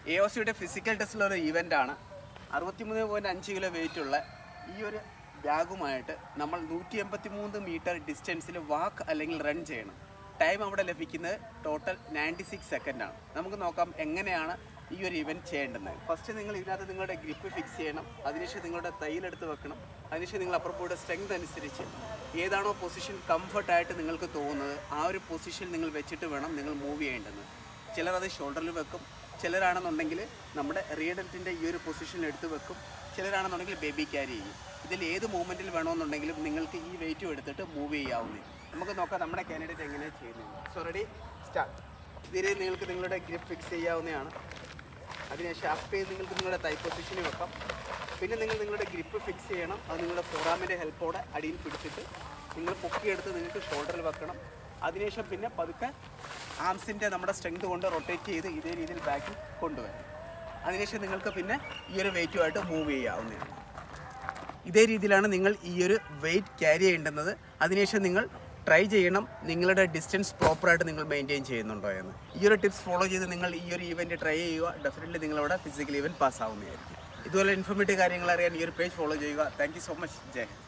AOCയുടെ physical ടെസ്റ്റിലുള്ള ഒരു ഇവൻ്റാണ്. 63.5 kilo വെയിറ്റുള്ള ഈ ഒരു ബാഗുമായിട്ട് നമ്മൾ 183 മീറ്റർ ഡിസ്റ്റൻസിൽ വാക്ക് അല്ലെങ്കിൽ റൺ ചെയ്യണം. ടൈം അവിടെ ലഭിക്കുന്നത് ടോട്ടൽ 96 സെക്കൻഡാണ്. നമുക്ക് നോക്കാം എങ്ങനെയാണ് ഈ ഒരു ഇവൻറ്റ് ചെയ്യേണ്ടത്. ഫസ്റ്റ് നിങ്ങൾ ഇതിനകത്ത് നിങ്ങളുടെ ഗ്രിപ്പ് ഫിക്സ് ചെയ്യണം. അതിനുശേഷം നിങ്ങളുടെ തൈലെടുത്ത് വെക്കണം. അതിനുശേഷം നിങ്ങൾ അപ്പുറപ്പോടെ സ്ട്രെങ്ത് അനുസരിച്ച് ഏതാണോ പൊസിഷൻ കംഫർട്ടായിട്ട് നിങ്ങൾക്ക് തോന്നുന്നത് ആ ഒരു പൊസിഷൻ നിങ്ങൾ വെച്ചിട്ട് വേണം നിങ്ങൾ മൂവ് ചെയ്യേണ്ടത്. ചിലർ അത് ഷോൾഡറിൽ വെക്കും, ചിലരാണെന്നുണ്ടെങ്കിൽ നമ്മുടെ റിയഡൽറ്റിൻ്റെ ഈ ഒരു പൊസിഷനിൽ എടുത്ത് വെക്കും, ചിലരാണെന്നുണ്ടെങ്കിൽ ബേബി ക്യാരി ചെയ്യും. ഇതിൽ ഏത് മൂവ്മെൻറ്റിൽ വേണമെന്നുണ്ടെങ്കിലും നിങ്ങൾക്ക് ഈ വെയിറ്റും എടുത്തിട്ട് മൂവ് ചെയ്യാവുന്നതാണ്. നമുക്ക് നോക്കാം നമ്മുടെ കാൻഡിഡേറ്റ് എങ്ങനെയാണ് ചെയ്യുന്നത്. So ready, start. ഇതിൽ നിങ്ങൾക്ക് നിങ്ങളുടെ ഗ്രിപ്പ് ഫിക്സ് ചെയ്യാവുന്നതാണ്. അതിനുശേഷം അപ്പ് ചെയ്ത് നിങ്ങൾക്ക് നിങ്ങളുടെ തൈ പൊസിഷനിൽ വെക്കാം. പിന്നെ നിങ്ങൾ നിങ്ങളുടെ ഗ്രിപ്പ് ഫിക്സ് ചെയ്യണം. അത് നിങ്ങളുടെ ഫോറാമിൻ്റെ ഹെൽപ്പോടെ അടിയിൽ പിടിച്ചിട്ട് നിങ്ങൾ പൊക്കിയെടുത്ത് നിങ്ങൾക്ക് ഷോൾഡറിൽ വെക്കണം. അതിനുശേഷം പിന്നെ പതുക്കെ ആംസിൻ്റെ നമ്മുടെ സ്ട്രെങ്ത് കൊണ്ട് റൊട്ടേറ്റ് ചെയ്ത് ഇതേ രീതിയിൽ ബാക്കിൽ കൊണ്ടുവരണം. അതിനുശേഷം നിങ്ങൾക്ക് പിന്നെ ഈ ഒരു വെയിറ്റുമായിട്ട് മൂവ് ചെയ്യാവുന്നതാണ്. ഇതേ രീതിയിലാണ് നിങ്ങൾ ഈ ഒരു വെയിറ്റ് ക്യാരി ചെയ്യേണ്ടുന്നത്. അതിനുശേഷം നിങ്ങൾ ട്രൈ ചെയ്യണം നിങ്ങളുടെ ഡിസ്റ്റൻസ് പ്രോപ്പറായിട്ട് നിങ്ങൾ മെയിൻറ്റെയിൻ ചെയ്യുന്നുണ്ടോ എന്ന്. ഈ ഒരു ടിപ്സ് ഫോളോ ചെയ്ത് നിങ്ങൾ ഈ ഒരു ഇവൻറ്റ് ട്രൈ ചെയ്യുക. ഡെഫിനറ്റ്ലി നിങ്ങളവിടെ ഫിസിക്കൽ ഇവൻറ്റ് പാസ്സാവുന്നതായിരിക്കും. ഇതുപോലെ ഇൻഫോർമേറ്റീവ് കാര്യങ്ങൾ അറിയാൻ ഈ ഒരു പേജ് ഫോളോ ചെയ്യുക. Thank you so much. Jai Hind.